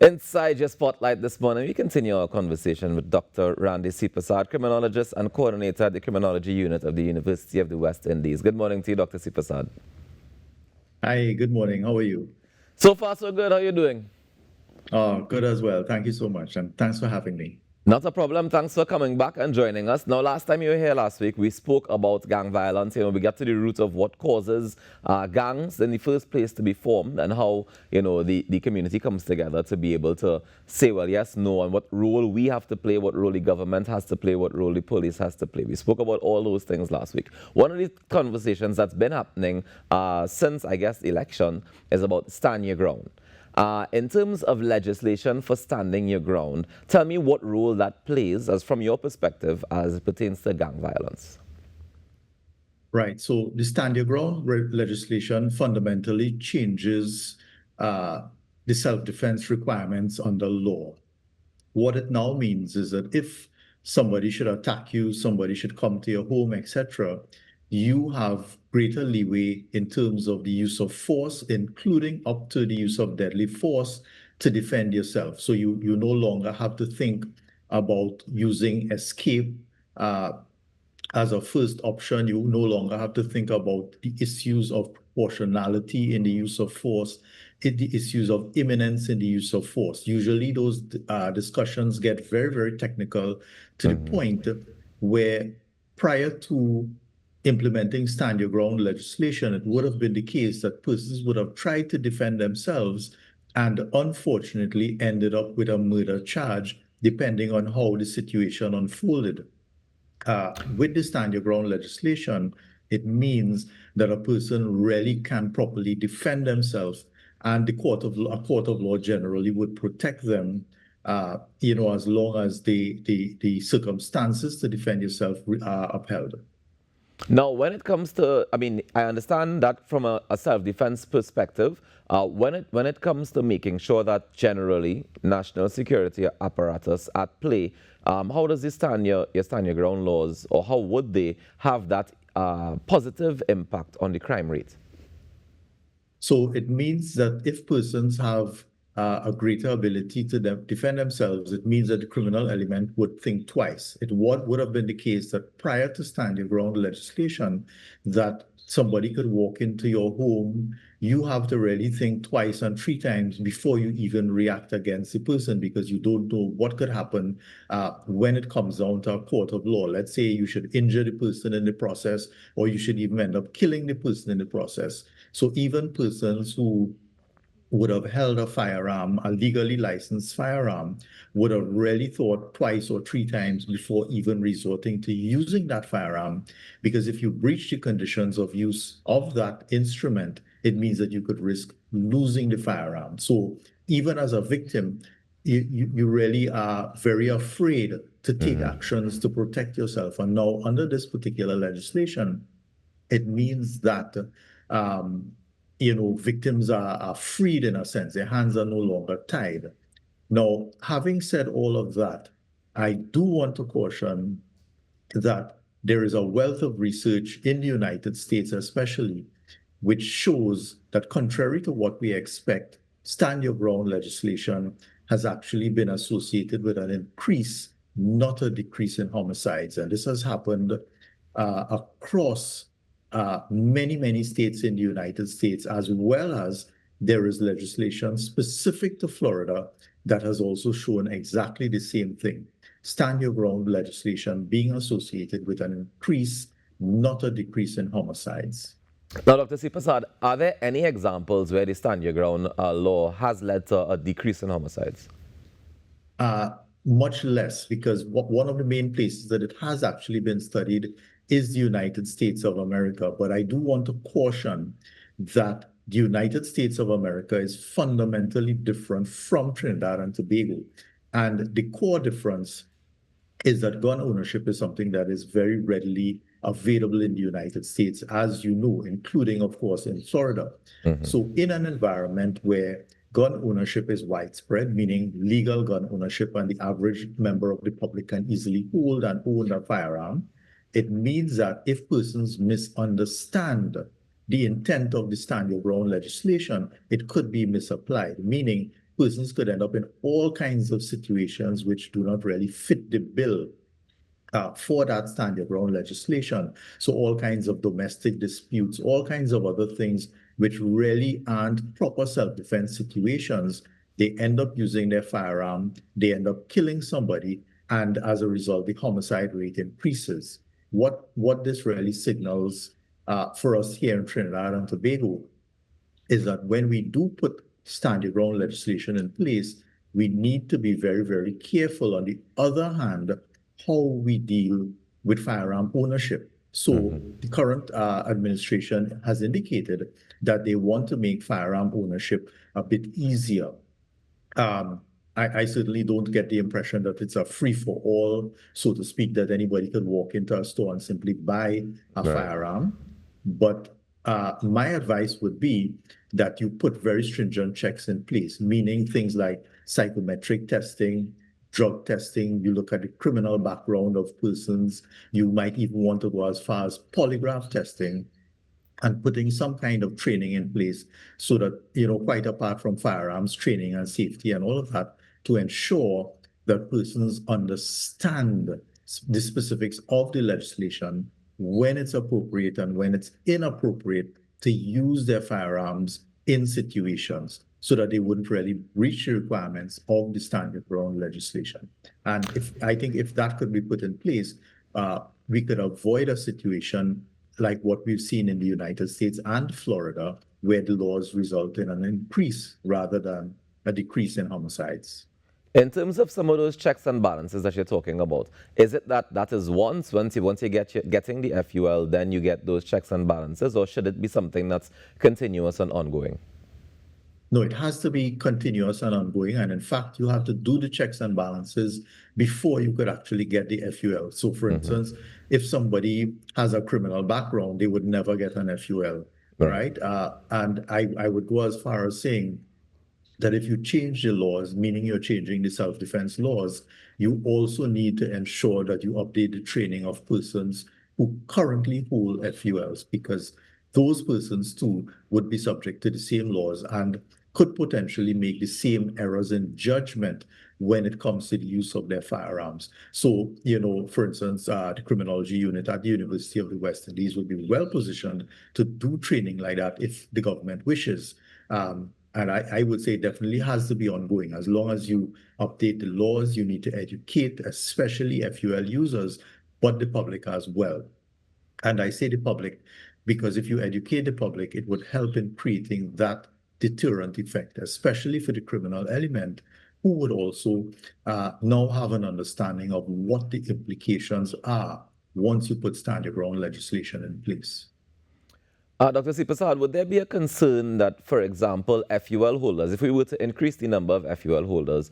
Inside your spotlight this morning, we continue our conversation with Dr. Randy Seepersad, Criminologist and Coordinator at the Criminology Unit of the University of the West Indies. Good morning to you, Dr. Seepersad. Hi, good morning. How are you? So far, so good. How are you doing? Good as well. Thank you so much, and thanks for having me. Not a problem. Thanks for coming back and joining us. Now, last time you were here last week, we spoke about gang violence. We got to the root of what causes gangs in the first place to be formed and how, the community comes together to be able to say, well, yes, no, and what role we have to play, what role the government has to play, what role the police has to play. We spoke about all those things last week. One of the conversations that's been happening since, I guess, the election is about stand your ground. In terms of legislation for standing your ground, tell me what role that plays, as from your perspective, as it pertains to gang violence. Right. So the stand your ground legislation fundamentally changes the self-defense requirements under law. What it now means is that if somebody should attack you, somebody should come to your home, etc., you have greater leeway in terms of the use of force, including up to the use of deadly force to defend yourself. So you no longer have to think about using escape as a first option. You no longer have to think about the issues of proportionality in the use of force, the issues of imminence in the use of force. Usually those discussions get very, very technical to the point where prior to implementing stand your ground legislation, it would have been the case that persons would have tried to defend themselves and unfortunately ended up with a murder charge, depending on how the situation unfolded. With the stand your ground legislation, it means that a person really can properly defend themselves, and a court of law generally would protect them, as long as the circumstances to defend yourself are upheld. Now, when it comes to, I understand that from a self-defense perspective, when it comes to making sure that generally national security apparatus at play, how does this stand your ground laws, or how would they have that positive impact on the crime rate? So it means that if persons have a greater ability to defend themselves, it means that the criminal element would think twice. It would have been the case that prior to stand your ground legislation, that somebody could walk into your home, you have to really think twice and three times before you even react against the person, because you don't know what could happen when it comes down to a court of law. Let's say you should injure the person in the process, or you should even end up killing the person in the process. So even persons who would have held a firearm, a legally licensed firearm, would have really thought twice or three times before even resorting to using that firearm. Because if you breach the conditions of use of that instrument, it means that you could risk losing the firearm. So even as a victim, you really are very afraid to take actions to protect yourself. And now, under this particular legislation, it means that victims are freed in a sense. Their hands are no longer tied. Now, having said all of that, I do want to caution that there is a wealth of research in the United States, especially, which shows that contrary to what we expect, stand your ground legislation has actually been associated with an increase, not a decrease in homicides. And this has happened across many, many states in the United States, as well as there is legislation specific to Florida that has also shown exactly the same thing. Stand your ground legislation being associated with an increase, not a decrease in homicides. Now, Dr. Seepersad, are there any examples where the stand your ground law has led to a decrease in homicides? Much less, because one of the main places that it has actually been studied is the United States of America. But I do want to caution that the United States of America is fundamentally different from Trinidad and Tobago. And the core difference is that gun ownership is something that is very readily available in the United States, as you know, including, of course, in Florida. So in an environment where gun ownership is widespread, meaning legal gun ownership, and the average member of the public can easily hold and own a firearm, it means that if persons misunderstand the intent of the stand your ground legislation, it could be misapplied, meaning persons could end up in all kinds of situations which do not really fit the bill for that stand your ground legislation. So all kinds of domestic disputes, all kinds of other things which really aren't proper self-defense situations. They end up using their firearm, they end up killing somebody, and as a result, the homicide rate increases. What this really signals for us here in Trinidad and Tobago is that when we do put stand your ground legislation in place, we need to be very, very careful, on the other hand, how we deal with firearm ownership. So the current administration has indicated that they want to make firearm ownership a bit easier. I certainly don't get the impression that it's a free-for-all, so to speak, that anybody could walk into a store and simply buy a firearm. But my advice would be that you put very stringent checks in place, meaning things like psychometric testing, drug testing. You look at the criminal background of persons. You might even want to go as far as polygraph testing, and putting some kind of training in place so that, quite apart from firearms training and safety and all of that, to ensure that persons understand the specifics of the legislation, when it's appropriate and when it's inappropriate to use their firearms in situations, so that they wouldn't really reach the requirements of the stand your ground legislation. And I think if that could be put in place, we could avoid a situation like what we've seen in the United States and Florida, where the laws result in an increase rather than a decrease in homicides. In terms of some of those checks and balances that you're talking about, is it that is once you getting the FUL, then you get those checks and balances, or should it be something that's continuous and ongoing? No, it has to be continuous and ongoing. And in fact, you have to do the checks and balances before you could actually get the FUL. So for instance, if somebody has a criminal background, they would never get an FUL, right? And I would go as far as saying that if you change the laws, meaning you're changing the self-defense laws, you also need to ensure that you update the training of persons who currently hold FULs, because those persons too would be subject to the same laws and could potentially make the same errors in judgment when it comes to the use of their firearms. So, for instance, the criminology unit at the University of the West Indies would be well positioned to do training like that if the government wishes. And I would say it definitely has to be ongoing. As long as you update the laws, you need to educate, especially FUL users, but the public as well. And I say the public because if you educate the public, it would help in creating that deterrent effect, especially for the criminal element, who would also now have an understanding of what the implications are once you put stand your ground legislation in place. Dr. Seepersad, would there be a concern that, for example, FUL holders, if we were to increase the number of FUL holders,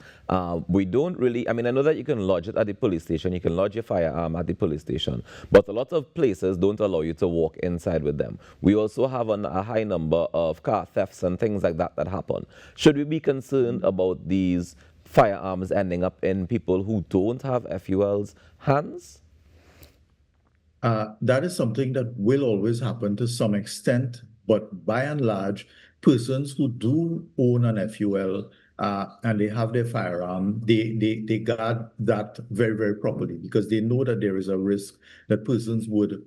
we don't really, I know that you can lodge it at the police station, you can lodge your firearm at the police station, but a lot of places don't allow you to walk inside with them. We also have a high number of car thefts and things like that happen. Should we be concerned about these firearms ending up in people who don't have FUL's hands? That is something that will always happen to some extent, but by and large, persons who do own an FUL and they have their firearm, they guard that very, very properly, because they know that there is a risk that persons would,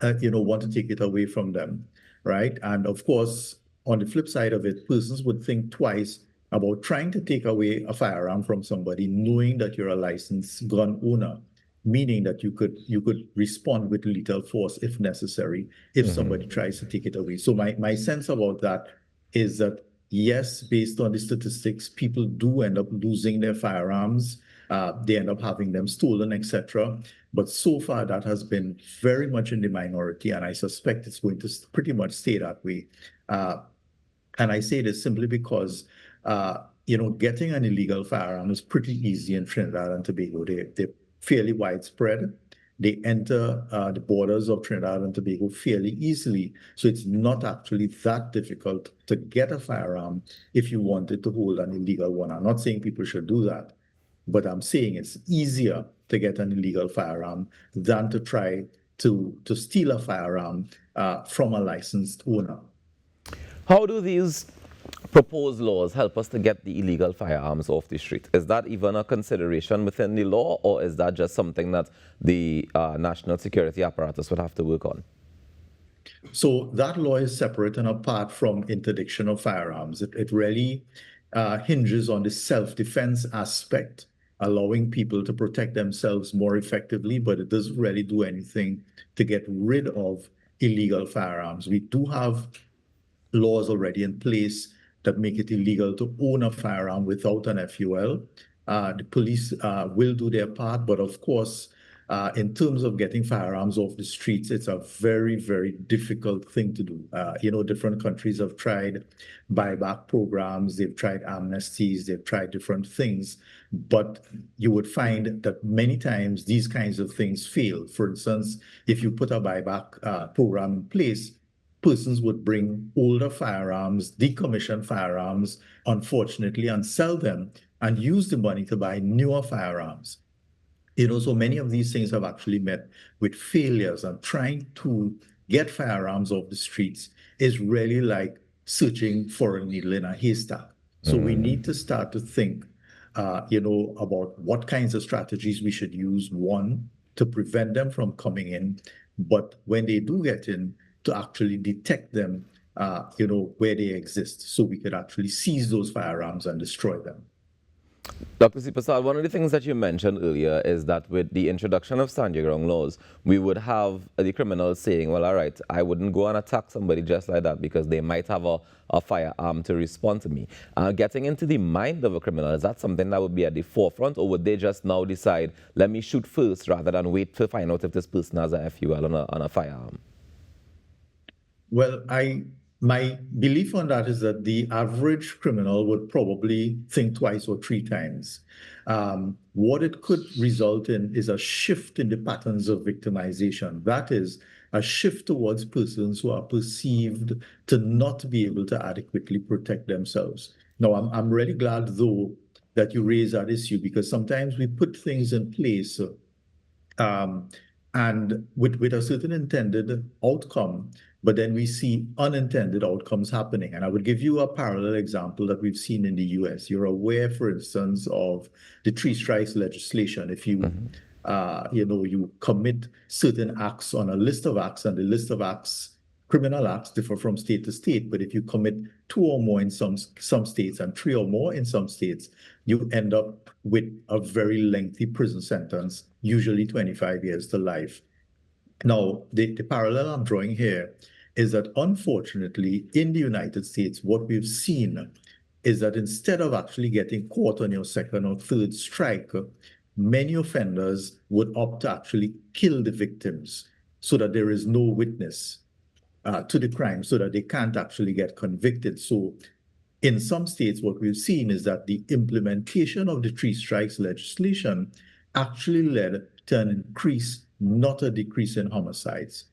want to take it away from them, right? And of course, on the flip side of it, persons would think twice about trying to take away a firearm from somebody, knowing that you're a licensed gun owner, meaning that you could respond with lethal force if necessary, if somebody tries to take it away. So my sense about that is that, yes, based on the statistics, people do end up losing their firearms. They end up having them stolen, etc. But so far, that has been very much in the minority, and I suspect it's going to pretty much stay that way. And I say this simply because, getting an illegal firearm is pretty easy in Trinidad and Tobago. They're fairly widespread. They enter the borders of Trinidad and Tobago fairly easily. So it's not actually that difficult to get a firearm if you wanted to hold an illegal one. I'm not saying people should do that, but I'm saying it's easier to get an illegal firearm than to try to steal a firearm from a licensed owner. How do these proposed laws help us to get the illegal firearms off the street? Is that even a consideration within the law, or is that just something that the national security apparatus would have to work on? So that law is separate and apart from interdiction of firearms. It really hinges on the self-defense aspect, allowing people to protect themselves more effectively, but it doesn't really do anything to get rid of illegal firearms. We do have laws already in place that make it illegal to own a firearm without an FUL. The police will do their part, but of course, in terms of getting firearms off the streets, it's a very, very difficult thing to do. Different countries have tried buyback programs, they've tried amnesties, they've tried different things, but you would find that many times these kinds of things fail. For instance, if you put a buyback program in place, persons would bring older firearms, decommissioned firearms, unfortunately, and sell them and use the money to buy newer firearms. So many of these things have actually met with failures, and trying to get firearms off the streets is really like searching for a needle in a haystack. So we need to start to think, about what kinds of strategies we should use, one, to prevent them from coming in, but when they do get in, to actually detect them, where they exist, so we could actually seize those firearms and destroy them. Dr. Seepersad, one of the things that you mentioned earlier is that with the introduction of stand your ground laws, we would have the criminals saying, well, all right, I wouldn't go and attack somebody just like that because they might have a firearm to respond to me. Getting into the mind of a criminal, is that something that would be at the forefront, or would they just now decide, let me shoot first rather than wait to find out if this person has a FUL on a firearm? Well, my belief on that is that the average criminal would probably think twice or three times. What it could result in is a shift in the patterns of victimization. That is, a shift towards persons who are perceived to not be able to adequately protect themselves. Now, I'm really glad, though, that you raise that issue, because sometimes we put things in place and with a certain intended outcome, but then we see unintended outcomes happening. And I would give you a parallel example that we've seen in the US. You're aware, for instance, of the three strikes legislation. If you, you commit certain acts on a list of acts, and the list of acts, criminal acts, differ from state to state. But if you commit two or more in some states and three or more in some states, you end up with a very lengthy prison sentence, usually 25 years to life. Now, the parallel I'm drawing here is that, unfortunately, in the United States, what we've seen is that instead of actually getting caught on your second or third strike, many offenders would opt to actually kill the victims so that there is no witness to the crime, so that they can't actually get convicted. So in some states, what we've seen is that the implementation of the three strikes legislation actually led to an increase, not a decrease, in homicides.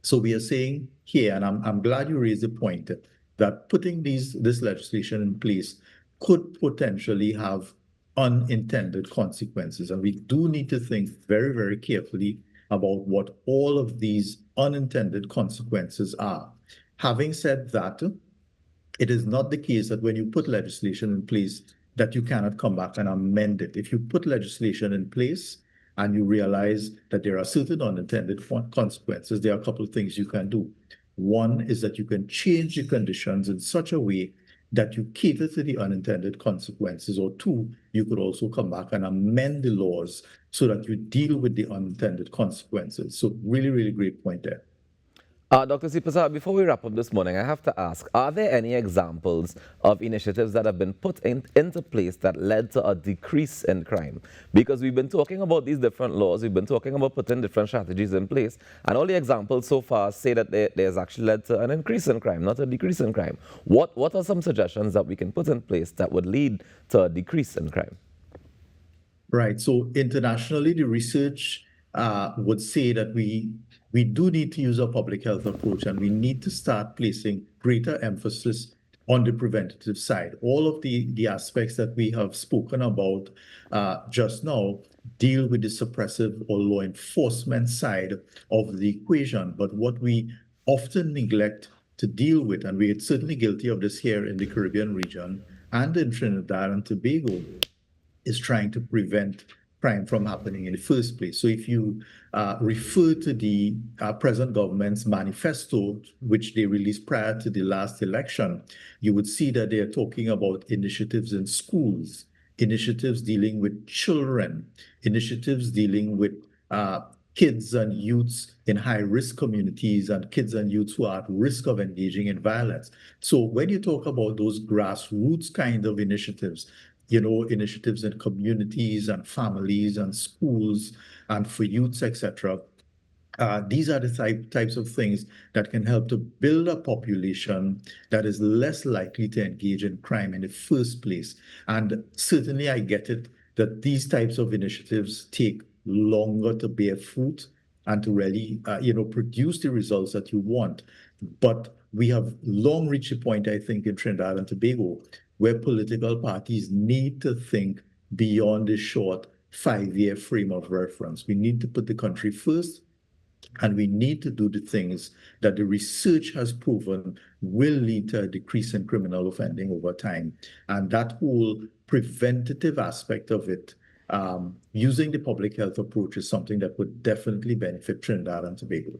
So we are saying here, and I'm glad you raised the point, that putting this legislation in place could potentially have unintended consequences. And we do need to think very, very carefully about what all of these unintended consequences are. Having said that, it is not the case that when you put legislation in place that you cannot come back and amend it. If you put legislation in place and you realize that there are certain unintended consequences, there are a couple of things you can do. One is that you can change the conditions in such a way that you cater to the unintended consequences. Or two, you could also come back and amend the laws so that you deal with the unintended consequences. So really, really great point there. Dr. Seepersad, before we wrap up this morning, I have to ask, are there any examples of initiatives that have been put into place that led to a decrease in crime? Because we've been talking about these different laws, we've been talking about putting different strategies in place, and all the examples so far say that there's actually led to an increase in crime, not a decrease in crime. What are some suggestions that we can put in place that would lead to a decrease in crime? Right. So internationally, the research would say that we do need to use a public health approach, and we need to start placing greater emphasis on the preventative side. All of the aspects that we have spoken about just now deal with the suppressive or law enforcement side of the equation. But what we often neglect to deal with, and we're certainly guilty of this here in the Caribbean region and in Trinidad and Tobago, is trying to prevent crime from happening in the first place. So if you refer to the present government's manifesto, which they released prior to the last election, you would see that they are talking about initiatives in schools, initiatives dealing with children, initiatives dealing with kids and youths in high-risk communities and kids and youths who are at risk of engaging in violence. So when you talk about those grassroots kind of initiatives, initiatives in communities and families and schools and for youths, etc., these are the types of things that can help to build a population that is less likely to engage in crime in the first place. And certainly I get it that these types of initiatives take longer to bear fruit and to really, produce the results that you want. But we have long reached a point, I think, in Trinidad and Tobago, where political parties need to think beyond the short 5-year frame of reference. We need to put the country first, and we need to do the things that the research has proven will lead to a decrease in criminal offending over time. And that whole preventative aspect of it, using the public health approach, is something that would definitely benefit Trinidad and Tobago.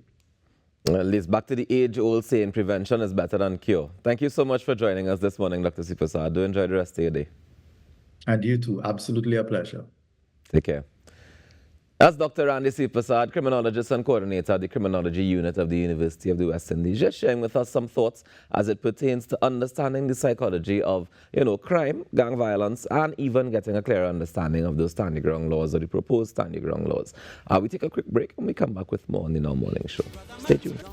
Well, it's back to the age-old saying, prevention is better than cure. Thank you so much for joining us this morning, Dr. Seepersad. Do enjoy the rest of your day. And you too. Absolutely a pleasure. Take care. That's Dr. Randy Seepersad, Criminologist and Coordinator at the Criminology Unit of the University of the West Indies, just sharing with us some thoughts as it pertains to understanding the psychology of, crime, gang violence, and even getting a clearer understanding of those standing ground laws or the proposed standing ground laws. We take a quick break and we come back with more on the Now Morning Show. Stay tuned.